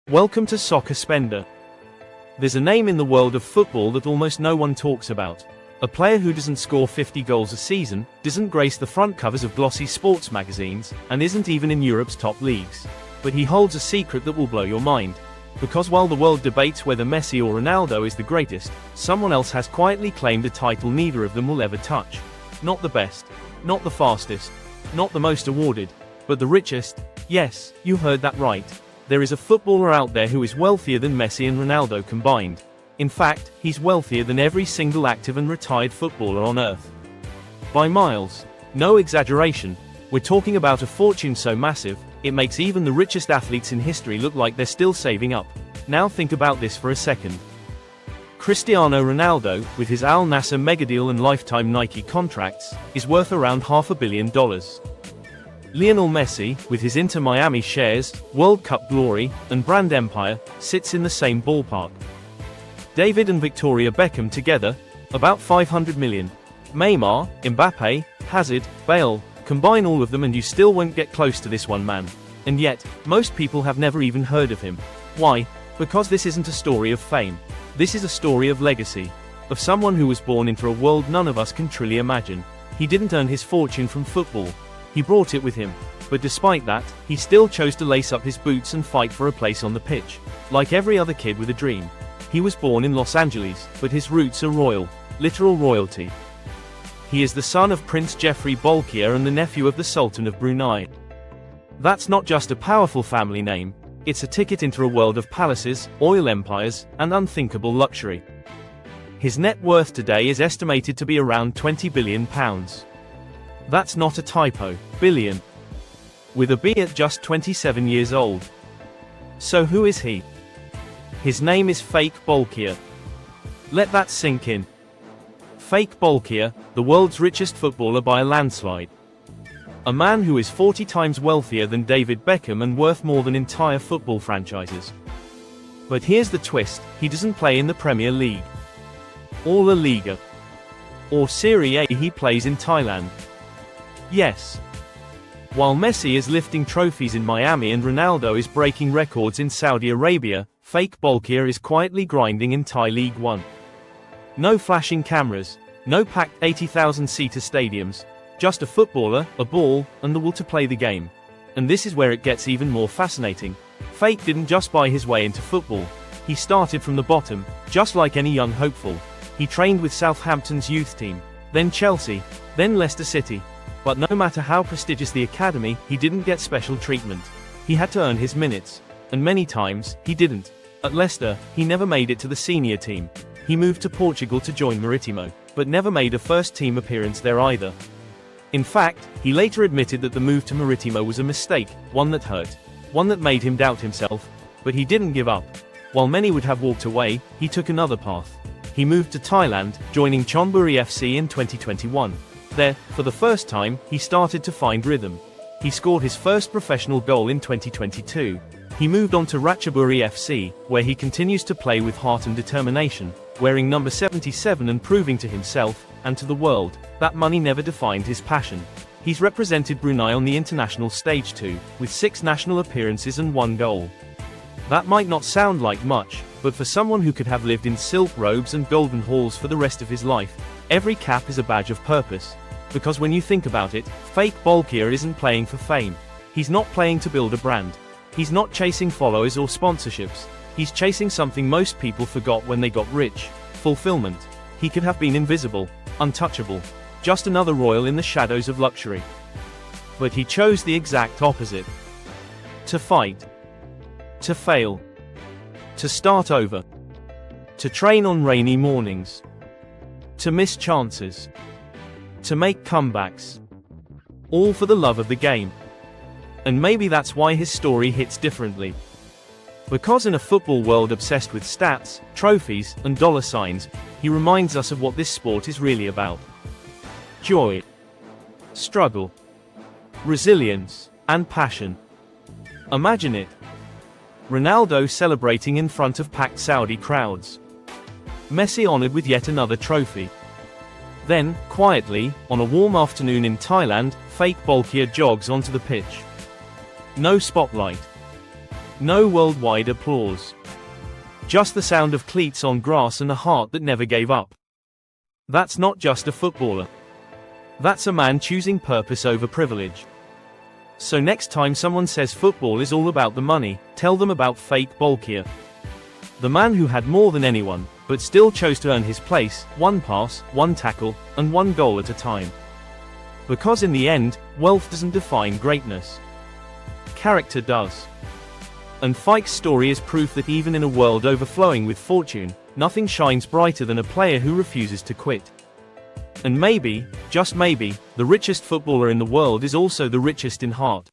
Welcome to Soccer Spender. There's a name in the world of football that almost no one talks about. A player who doesn't score 50 goals a season, doesn't grace the front covers of glossy sports magazines, and isn't even in Europe's top leagues. But he holds a secret that will blow your mind. Because while the world debates whether Messi or Ronaldo is the greatest, someone else has quietly claimed a title neither of them will ever touch. Not the best, not the fastest, not the most awarded, but the richest. Yes, you heard that right. There is a footballer out there who is wealthier than Messi and Ronaldo combined. In fact, he's wealthier than every single active and retired footballer on earth. By miles. No exaggeration. We're talking about a fortune so massive, it makes even the richest athletes in history look like they're still saving up. Now think about this for a second. Cristiano Ronaldo, with his Al Nassr megadeal and lifetime Nike contracts, is worth around $500 million. Lionel Messi, with his Inter Miami shares, World Cup glory, and brand empire, sits in the same ballpark. David and Victoria Beckham together, about $500 million. Neymar, Mbappe, Hazard, Bale, combine all of them and you still won't get close to this one man. And yet, most people have never even heard of him. Why? Because this isn't a story of fame. This is a story of legacy. Of someone who was born into a world none of us can truly imagine. He didn't earn his fortune from football. He brought it with him. But despite that, he still chose to lace up his boots and fight for a place on the pitch. Like every other kid with a dream. He was born in Los Angeles, but his roots are royal. Literal royalty. He is the son of Prince Faiq Bolkiah and the nephew of the Sultan of Brunei. That's not just a powerful family name, it's a ticket into a world of palaces, oil empires, and unthinkable luxury. His net worth today is estimated to be around £20 billion. That's not a typo, billion. With a B at just 27 years old. So who is he? His name is Faiq Bolkiah. Let that sink in. Faiq Bolkiah, the world's richest footballer by a landslide. A man who is 40 times wealthier than David Beckham and worth more than entire football franchises. But here's the twist, he doesn't play in the Premier League. Or La Liga. Or Serie A, he plays in Thailand. Yes. While Messi is lifting trophies in Miami and Ronaldo is breaking records in Saudi Arabia, Faiq Bolkiah is quietly grinding in Thai League 1. No flashing cameras, no packed 80,000-seater stadiums, just a footballer, a ball, and the will to play the game. And this is where it gets even more fascinating. Faiq didn't just buy his way into football. He started from the bottom, just like any young hopeful. He trained with Southampton's youth team, then Chelsea, then Leicester City. But no matter how prestigious the academy, he didn't get special treatment. He had to earn his minutes. And many times, he didn't. At Leicester, he never made it to the senior team. He moved to Portugal to join Marítimo, but never made a first-team appearance there either. In fact, he later admitted that the move to Marítimo was a mistake, one that hurt, one that made him doubt himself, but he didn't give up. While many would have walked away, he took another path. He moved to Thailand, joining Chonburi FC in 2021. There, for the first time, he started to find rhythm. He scored his first professional goal in 2022. He moved on to Ratchaburi FC, where he continues to play with heart and determination, wearing number 77 and proving to himself, and to the world, that money never defined his passion. He's represented Brunei on the international stage too, with 6 national appearances and 1 goal. That might not sound like much, but for someone who could have lived in silk robes and golden halls for the rest of his life, every cap is a badge of purpose. Because when you think about it, Faiq Bolkiah isn't playing for fame. He's not playing to build a brand. He's not chasing followers or sponsorships. He's chasing something most people forgot when they got rich: fulfillment. He could have been invisible, untouchable, just another royal in the shadows of luxury. But he chose the exact opposite. To fight. To fail. To start over. To train on rainy mornings. To miss chances. To make comebacks. All for the love of the game. And maybe that's why his story hits differently. Because in a football world obsessed with stats, trophies, and dollar signs, he reminds us of what this sport is really about. Joy. Struggle. Resilience. And passion. Imagine it. Ronaldo celebrating in front of packed Saudi crowds. Messi honored with yet another trophy. Then, quietly, on a warm afternoon in Thailand, Faiq Bolkiah jogs onto the pitch. No spotlight. No worldwide applause. Just the sound of cleats on grass and a heart that never gave up. That's not just a footballer. That's a man choosing purpose over privilege. So next time someone says football is all about the money, tell them about Faiq Bolkiah. The man who had more than anyone, but still chose to earn his place, one pass, one tackle, and one goal at a time. Because in the end, wealth doesn't define greatness. Character does. And Faiq's story is proof that even in a world overflowing with fortune, nothing shines brighter than a player who refuses to quit. And maybe, just maybe, the richest footballer in the world is also the richest in heart.